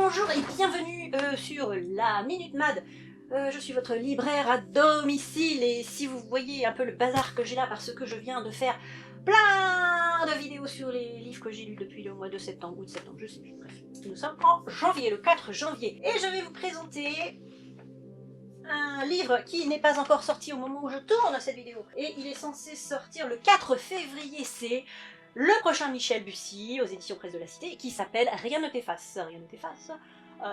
Bonjour et bienvenue sur la Minute Mad. Je suis votre libraire à domicile et si vous voyez un peu le bazar que j'ai là parce que je viens de faire plein de vidéos sur les livres que j'ai lus depuis le mois de septembre ou de septembre, je sais plus, bref. Nous sommes en janvier, le 4 janvier, et je vais vous présenter un livre qui n'est pas encore sorti au moment où je tourne cette vidéo. Et il est censé sortir le 4 février, c'est le prochain Michel Bussy aux éditions Presse de la Cité qui s'appelle Rien ne t'efface. Rien ne t'efface,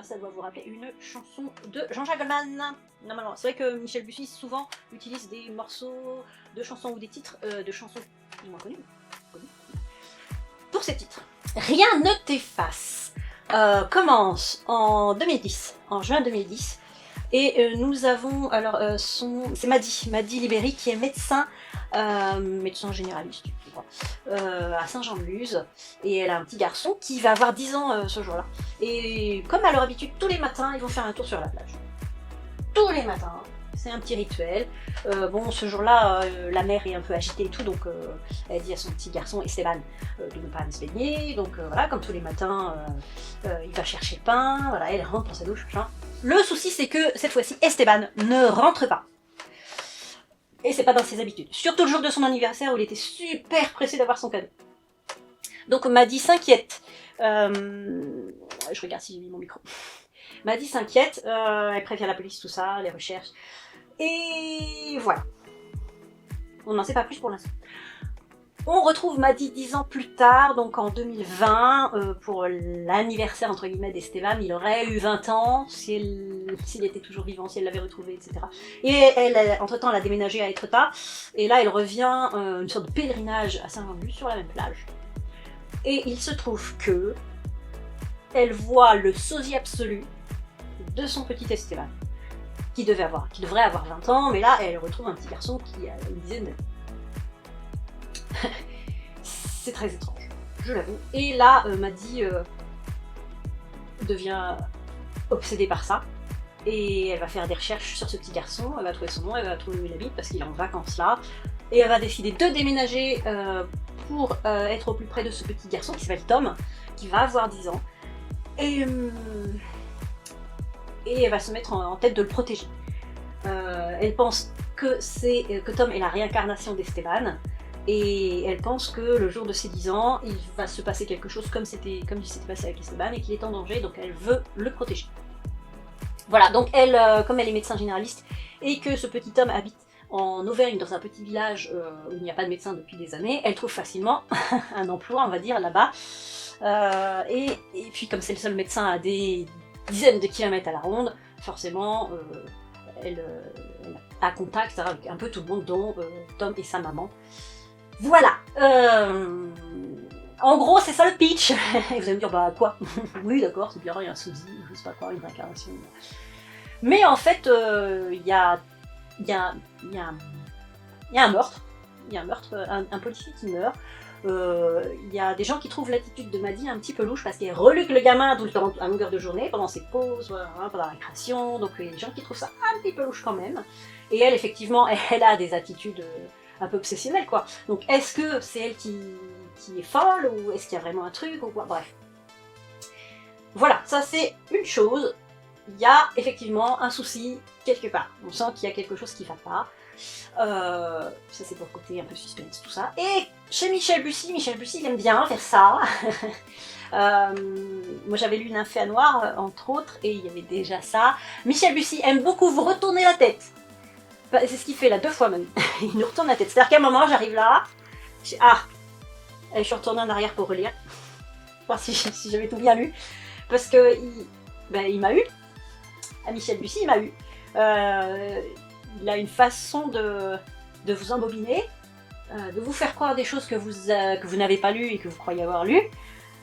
ça doit vous rappeler une chanson de Jean-Jacques Goldman. Normalement, c'est vrai que Michel Bussy souvent utilise des morceaux de chansons ou des titres de chansons plus ou moins connus. Pour ces titres. Rien ne t'efface commence en 2010, en juin 2010. Et nous avons, alors, c'est Madi Libéry qui est médecin généraliste, je crois, à Saint-Jean-de-Luz. Et elle a un petit garçon qui va avoir 10 ans ce jour-là. Et comme à leur habitude, tous les matins, ils vont faire un tour sur la plage. Tous les matins, c'est un petit rituel. Bon, ce jour-là, la mère est un peu agitée et tout, donc elle dit à son petit garçon Esteban de ne pas aller se baigner. Donc voilà, comme tous les matins, il va chercher le pain, voilà, elle rentre dans sa douche, machin. Le souci, c'est que cette fois-ci, Esteban ne rentre pas. Et c'est pas dans ses habitudes. Surtout le jour de son anniversaire où il était super pressé d'avoir son cadeau. Donc Madi s'inquiète. Je regarde si j'ai mis mon micro. Madi s'inquiète, elle prévient la police, tout ça, les recherches. Et voilà. On n'en sait pas plus pour l'instant. On retrouve Madi 10 ans plus tard, donc en 2020, pour l'anniversaire entre guillemets d'Esteban. Il aurait eu 20 ans s'il était toujours vivant, si elle l'avait retrouvé, etc. Et elle, entre-temps, elle a déménagé à Étretat. Et là, elle revient une sorte de pèlerinage à Saint-Jean-de-Luz sur la même plage. Et il se trouve que elle voit le sosie absolu de son petit Esteban, qui devrait avoir 20 ans, mais là, elle retrouve un petit garçon qui a une dizaine d'années. C'est très étrange, je l'avoue. Et là, Madi devient obsédée par ça. Et elle va faire des recherches sur ce petit garçon, elle va trouver son nom, elle va trouver où il habite parce qu'il est en vacances là. Et elle va décider de déménager pour être au plus près de ce petit garçon qui s'appelle Tom, qui va avoir 10 ans. Et elle va se mettre en tête de le protéger. Elle pense que Tom est la réincarnation d'Esteban. Et elle pense que le jour de ses 10 ans, il va se passer quelque chose comme il s'était passé avec Esteban et qu'il est en danger, donc elle veut le protéger. Voilà, donc elle, comme elle est médecin généraliste et que ce petit homme habite en Auvergne dans un petit village où il n'y a pas de médecin depuis des années, elle trouve facilement un emploi, on va dire, là-bas. Et puis comme c'est le seul médecin à des dizaines de kilomètres à la ronde, forcément, elle a contact avec un peu tout le monde, dont Tom et sa maman. Voilà, en gros c'est ça le pitch. Et vous allez me dire bah quoi. Oui d'accord, c'est bien, il y a un sosie, je sais pas quoi, une réincarnation. Mais en fait il y a un meurtre, un policier qui meurt. Il y a des gens qui trouvent l'attitude de Madi un petit peu louche parce qu'elle reluque le gamin tout le temps à longueur de journée, pendant ses pauses, voilà, pendant la récréation, donc il y a des gens qui trouvent ça un petit peu louche quand même. Et elle effectivement, elle a des attitudes un peu obsessionnelle quoi. Donc est-ce que c'est elle qui est folle ou est-ce qu'il y a vraiment un truc ou quoi, bref. Voilà, ça c'est une chose. Il y a effectivement un souci quelque part. On sent qu'il y a quelque chose qui va pas. Ça c'est pour le côté un peu suspense tout ça. Et chez Michel Bussy il aime bien faire ça. Moi j'avais lu Nymphéa Noire entre autres et il y avait déjà ça. Michel Bussy aime beaucoup vous retourner la tête. C'est ce qu'il fait là 2 fois même. Il nous retourne la tête. C'est-à-dire qu'à un moment, j'arrive là, je suis retournée en arrière pour relire, voir si j'avais tout bien lu, parce que il m'a eu. À Michel Bussy, il m'a eu. Il a une façon de vous embobiner, de vous faire croire des choses que vous n'avez pas lues et que vous croyez avoir lues.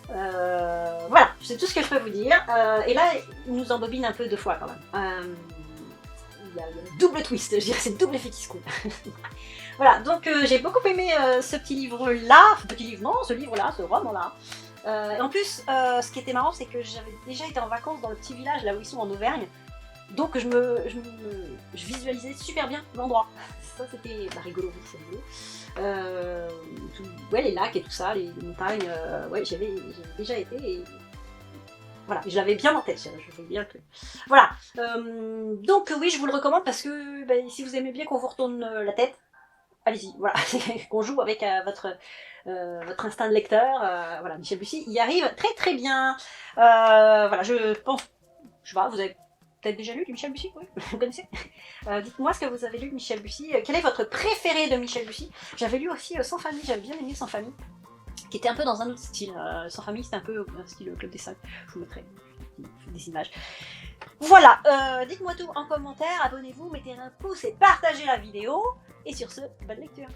Voilà, c'est tout ce que je peux vous dire. Et là, il nous embobine un peu 2 fois quand même. Il y a un double twist, je dirais, c'est double effet qui se coule. Voilà, donc j'ai beaucoup aimé ce petit livre-là, ce livre-là, ce roman-là. Et en plus, ce qui était marrant, c'est que j'avais déjà été en vacances dans le petit village, là où ils sont en Auvergne, donc je visualisais super bien l'endroit. Ça, c'était rigolo, c'est rigolo. Ouais, les lacs et tout ça, les montagnes, ouais, j'avais déjà été et Voilà, je l'avais bien en tête, je fais bien le truc. Voilà, donc oui, je vous le recommande parce que si vous aimez bien qu'on vous retourne la tête, allez-y, voilà, qu'on joue avec votre instinct de lecteur, voilà, Michel Bussy y arrive très très bien. Voilà, je pense, je sais pas, vous avez peut-être déjà lu du Michel Bussy, oui, vous connaissez. Dites-moi ce que vous avez lu de Michel Bussy, quel est votre préféré de Michel Bussy. J'avais lu aussi Sans famille, j'avais bien aimé Sans famille, qui était un peu dans un autre style. Sans famille, c'était un peu un style Club des 5, je vous mettrai des images. Voilà, dites-moi tout en commentaire, abonnez-vous, mettez un pouce et partagez la vidéo. Et sur ce, bonne lecture.